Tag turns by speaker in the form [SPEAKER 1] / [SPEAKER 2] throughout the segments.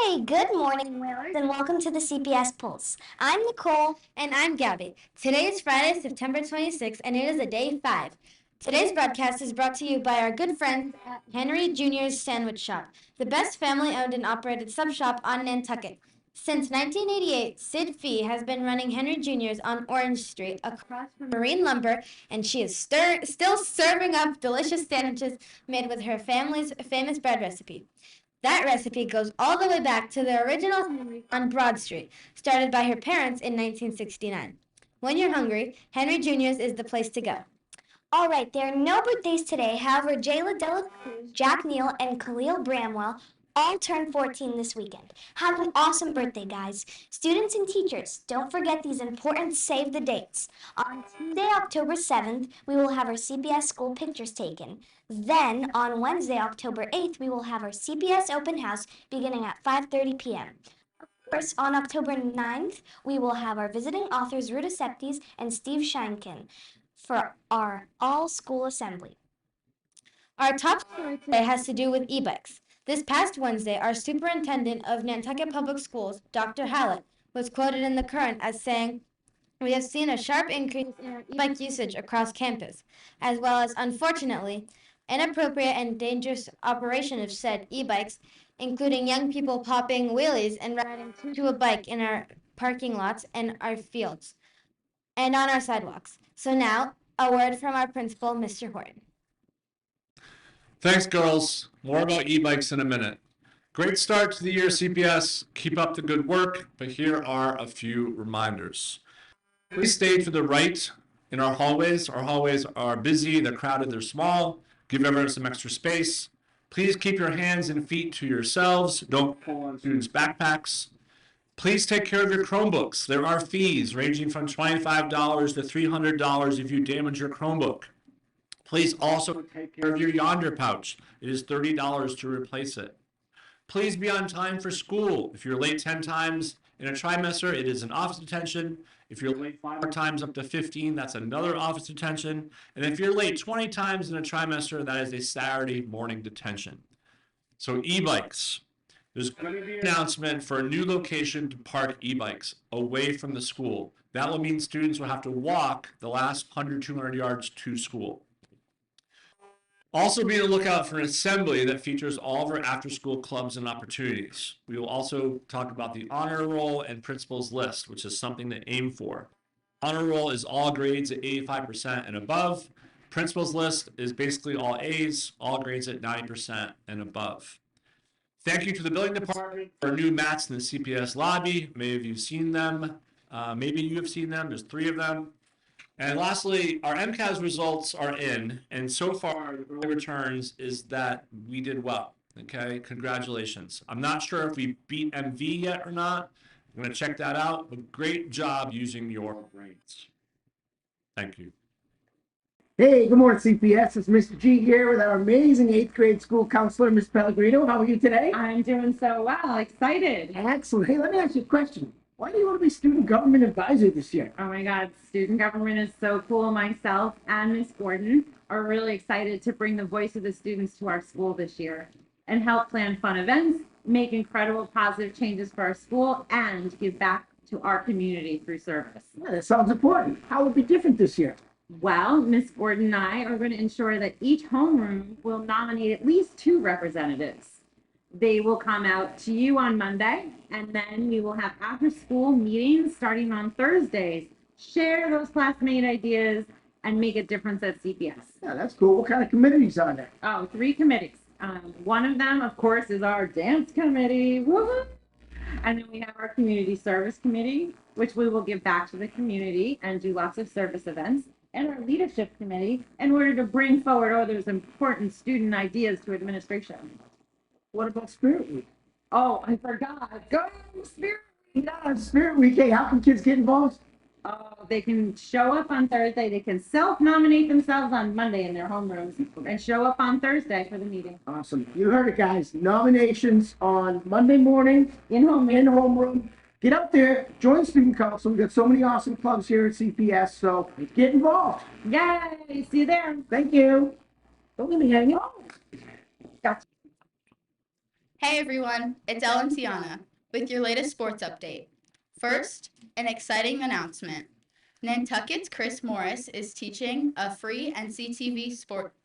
[SPEAKER 1] Hey, good morning, Whalers, and welcome to the CPS Pulse. I'm Nicole.
[SPEAKER 2] And I'm Gabby. Today is Friday, September 26th, and it is a day 5. Today's broadcast is brought to you by our good friends at Henry Jr.'s Sandwich Shop, the best family-owned and operated sub shop on Nantucket. Since 1988, Sid Fee has been running Henry Jr.'s on Orange Street across from Marine Lumber, and she is still serving up delicious sandwiches made with her family's famous bread recipe. That recipe goes all the way back to the original Henry on Broad Street, started by her parents in 1969. When you're hungry, Henry Jr.'s is the place to go.
[SPEAKER 1] All right, there are no birthdays today. However, Jayla Dela Cruz, Jack Neal, and Khalil Bramwell all turned 14 this weekend. Have an awesome birthday, guys. Students and teachers, don't forget these important save the dates. On Tuesday, October 7th, we will have our CPS school pictures taken. Then, on Wednesday, October 8th, we will have our CPS open house beginning at 5:30 p.m. Of course, on October 9th, we will have our visiting authors Ruta Septes and Steve Sheinkin for our all-school assembly.
[SPEAKER 2] Our top story today has to do with e-bikes. This past Wednesday, our superintendent of Nantucket Public Schools, Dr. Hallett, was quoted in The Current as saying, "We have seen a sharp increase in our e-bike usage across campus, as well as, unfortunately, inappropriate and dangerous operation of said e-bikes, including young people popping wheelies and riding to a bike in our parking lots and our fields, and on our sidewalks." So now, a word from our principal, Mr. Horton.
[SPEAKER 3] Thanks, girls. More about e-bikes in a minute. Great start to the year, CPS. Keep up the good work, but here are a few reminders. Please stay to the right in our hallways. Our hallways are busy, they're crowded, they're small. Give everyone some extra space. Please keep your hands and feet to yourselves. Don't pull on students' backpacks. Please take care of your Chromebooks. There are fees ranging from $25 to $300 if you damage your Chromebook. Please also take care of your Yonder pouch. It is $30 to replace it. Please be on time for school. If you're late 10 times in a trimester, it is an office detention. If you're late 5 times up to 15, that's another office detention. And if you're late 20 times in a trimester, that is a Saturday morning detention. So e-bikes. There's going to be an announcement for a new location to park e-bikes away from the school. That will mean students will have to walk the last 100, 200 yards to school. Also be on the lookout for an assembly that features all of our after-school clubs and opportunities. We will also talk about the honor roll and principals list, which is something to aim for. Honor roll is all grades at 85% and above. Principals list is basically all A's, all grades at 90% and above. Thank you to the building department for new mats in the CPS lobby. Many of you have seen them. Maybe you have seen them. There's 3 of them. And lastly, our MCAS results are in, and so far, the early returns is that we did well. Okay, congratulations. I'm not sure if we beat MV yet or not. I'm going to check that out, but great job using your brains. Thank you.
[SPEAKER 4] Hey, good morning, CPS. It's Mr. G here with our amazing 8th grade school counselor, Miss Pellegrino. How are you today?
[SPEAKER 5] I'm doing so well. Excited.
[SPEAKER 4] Excellent. Hey, let me ask you a question. Why do you want to be student government advisor this year?
[SPEAKER 5] Oh my God, student government is so cool. Myself and Miss Gordon are really excited to bring the voice of the students to our school this year and help plan fun events, make incredible positive changes for our school, and give back to our community through service.
[SPEAKER 4] Yeah, that sounds important. How will it be different this year?
[SPEAKER 5] Well, Miss Gordon and I are going to ensure that each homeroom will nominate at least 2 representatives. They will come out to you on Monday, and then we will have after-school meetings starting on Thursdays. Share those classmate ideas and make a difference at CPS.
[SPEAKER 4] Yeah, that's cool. What kind of committees are there?
[SPEAKER 5] Oh, 3 committees. One of them, of course, is our dance committee. Woo-hoo! And then we have our community service committee, which we will give back to the community and do lots of service events. And our leadership committee in order to bring forward all those important student ideas to administration.
[SPEAKER 4] What about Spirit Week?
[SPEAKER 5] Oh, I forgot. Go Spirit Week.
[SPEAKER 4] Yeah, Spirit Week. Hey, how can kids get involved?
[SPEAKER 5] They can show up on Thursday. They can self-nominate themselves on Monday in their homerooms and show up on Thursday for the meeting.
[SPEAKER 4] Awesome. You heard it, guys. Nominations on Monday morning in homeroom. Get up there, join student council. We've got so many awesome clubs here at CPS, so get involved.
[SPEAKER 5] Yay! See you there.
[SPEAKER 4] Thank you. Don't let me hang out.
[SPEAKER 5] Gotcha.
[SPEAKER 6] Hey everyone, it's Ellen Tiana with your latest sports update. First, an exciting announcement. Nantucket's Chris Morris is teaching a free NCTV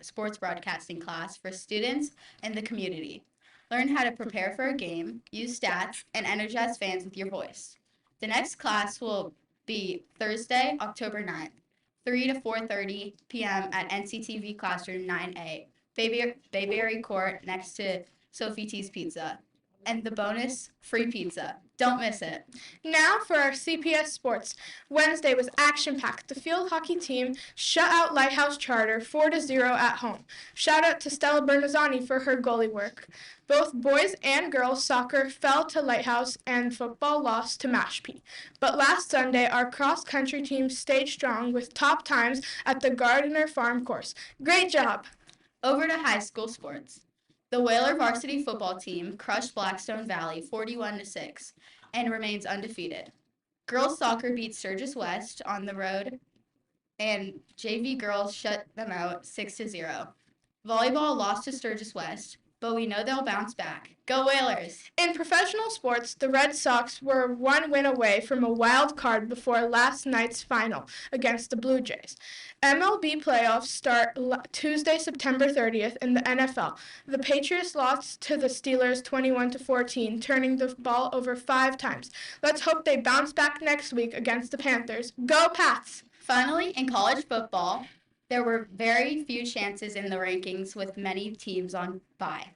[SPEAKER 6] sports broadcasting class for students in the community. Learn how to prepare for a game, use stats, and energize fans with your voice. The next class will be Thursday, October 9th, 3 to 4:30 p.m. at NCTV Classroom 9A, Bayberry Court next to Sophie T's Pizza. And the bonus, free pizza. Don't miss it.
[SPEAKER 7] Now for our CPS sports. Wednesday was action-packed. The field hockey team shut out Lighthouse Charter 4-0 at home. Shout out to Stella Bernazzani for her goalie work. Both boys and girls soccer fell to Lighthouse and football lost to Mashpee. But last Sunday, our cross-country team stayed strong with top times at the Gardiner Farm course. Great job!
[SPEAKER 6] Over to high school sports. The Whaler varsity football team crushed Blackstone Valley 41-6 and remains undefeated. Girls soccer beat Sturgis West on the road, and JV girls shut them out 6-0. Volleyball lost to Sturgis West, but we know they'll bounce back. Go Whalers!
[SPEAKER 7] In professional sports, the Red Sox were one win away from a wild card before last night's final against the Blue Jays. MLB playoffs start Tuesday, September 30th in the NFL. The Patriots lost to the Steelers 21-14, turning the ball over 5 times. Let's hope they bounce back next week against the Panthers. Go Pats!
[SPEAKER 6] Finally, in college football, there were very few chances in the rankings with many teams on bye.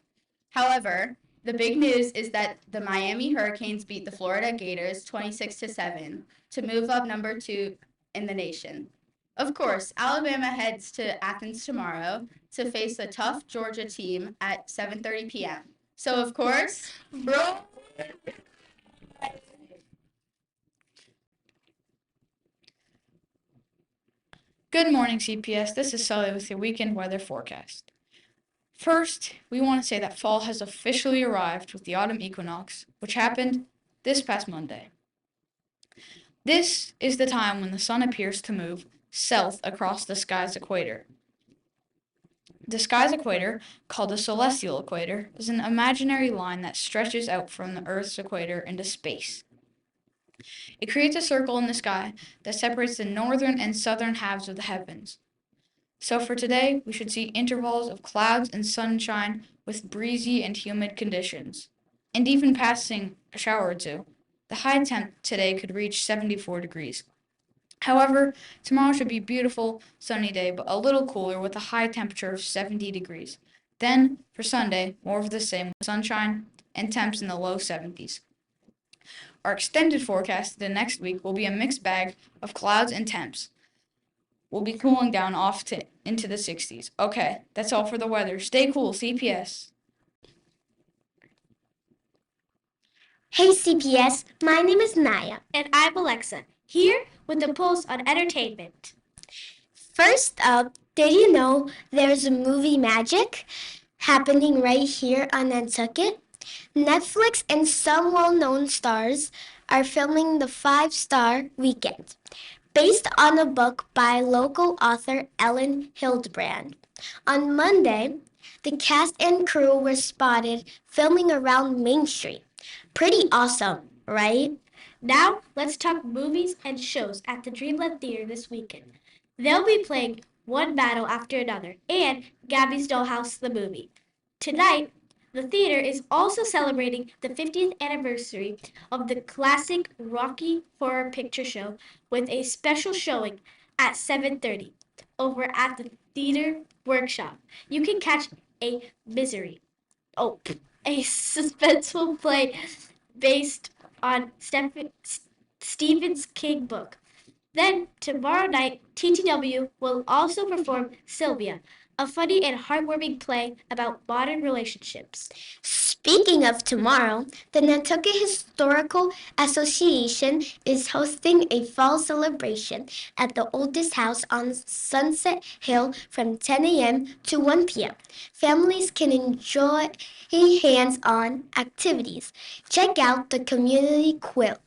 [SPEAKER 6] However, the big news is that the Miami Hurricanes beat the Florida Gators 26-7 to move up number 2 in the nation. Of course, Alabama heads to Athens tomorrow to face a tough Georgia team at 7:30 p.m. So, of course, roll.
[SPEAKER 8] Good morning, CPS. This is Sully with your weekend weather forecast. First, we want to say that fall has officially arrived with the autumn equinox, which happened this past Monday. This is the time when the sun appears to move south across the sky's equator. The sky's equator, called the celestial equator, is an imaginary line that stretches out from the Earth's equator into space. It creates a circle in the sky that separates the northern and southern halves of the heavens. So for today, we should see intervals of clouds and sunshine with breezy and humid conditions, and even passing a shower or two. The high temp today could reach 74 degrees. However, tomorrow should be a beautiful, sunny day, but a little cooler with a high temperature of 70 degrees. Then, for Sunday, more of the same with sunshine and temps in the low 70s. Our extended forecast the next week will be a mixed bag of clouds and temps. We'll be cooling down into the 60s. Okay, that's all for the weather. Stay cool, CPS.
[SPEAKER 1] Hey CPS, my name is Naya.
[SPEAKER 2] And I'm Alexa, here with the pulse on entertainment.
[SPEAKER 1] First up, did you know there's a movie magic happening right here on Nantucket? Netflix and some well-known stars are filming the 5-Star Weekend, based on a book by local author Ellen Hildebrand. On Monday, the cast and crew were spotted filming around Main Street. Pretty awesome, right?
[SPEAKER 2] Now, let's talk movies and shows at the Dreamland Theater this weekend. They'll be playing one battle after another and Gabby's Dollhouse the movie. Tonight, the theater is also celebrating the 50th anniversary of the classic Rocky Horror Picture Show with a special showing at 7:30 over at the Theater Workshop. You can catch a suspenseful play based on Stephen King book. Then, tomorrow night, TTW will also perform Sylvia, a funny and heartwarming play about modern relationships.
[SPEAKER 1] Speaking of tomorrow, the Nantucket Historical Association is hosting a fall celebration at the oldest house on Sunset Hill from 10 a.m. to 1 p.m. Families can enjoy hands-on activities. Check out the community quilt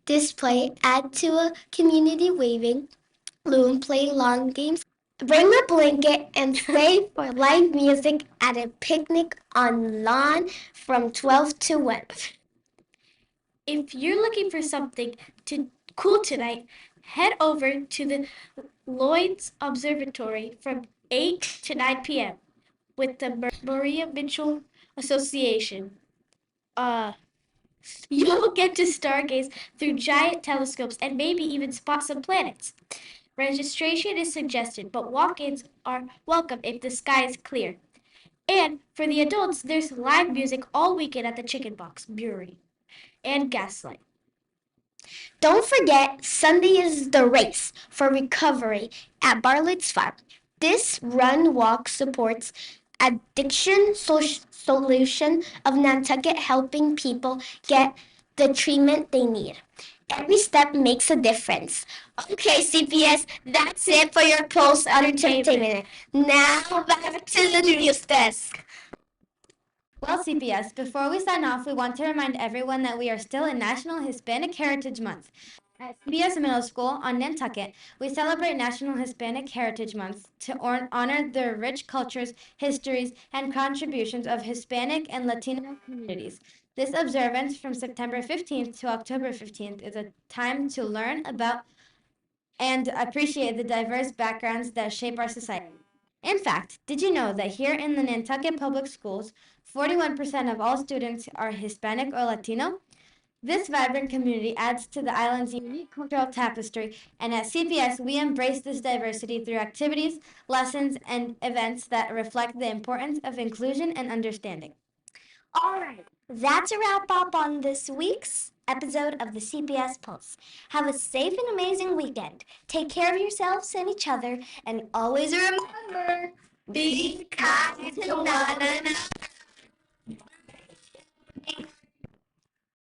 [SPEAKER 1] display, add to a community waving loom, play long games, Bring a blanket and stay for live music at a picnic on lawn from 12 to 1.
[SPEAKER 9] If you're looking for something cool tonight, head over to the Lloyd's Observatory from 8 to 9 p.m. with the Maria Mitchell Association. You'll get to stargaze through giant telescopes and maybe even spot some planets. Registration is suggested, but walk-ins are welcome if the sky is clear. And for the adults, there's live music all weekend at the Chicken Box Brewery and Gaslight.
[SPEAKER 1] Don't forget, Sunday is the race for recovery at Bartlett's Farm. This run-walk supports Addiction Solution of Nantucket, helping people get the treatment they need. Every step makes a difference. Okay, CPS, that's it for your Pulse Entertainment. Now back to the news desk.
[SPEAKER 2] Well, CPS, before we sign off, we want to remind everyone that we are still in National Hispanic Heritage Month. At CPS Middle School on Nantucket, we celebrate National Hispanic Heritage Month to honor the rich cultures, histories, and contributions of Hispanic and Latino communities. This observance from September 15th to October 15th is a time to learn about and appreciate the diverse backgrounds that shape our society. In fact, did you know that here in the Nantucket Public Schools, 41% of all students are Hispanic or Latino? This vibrant community adds to the island's unique cultural tapestry, and at CPS, we embrace this diversity through activities, lessons, and events that reflect the importance of inclusion and understanding.
[SPEAKER 1] All right, that's a wrap up on this week's episode of the CPS Pulse. Have a safe and amazing weekend. Take care of yourselves and each other, and always remember, be kind to one another.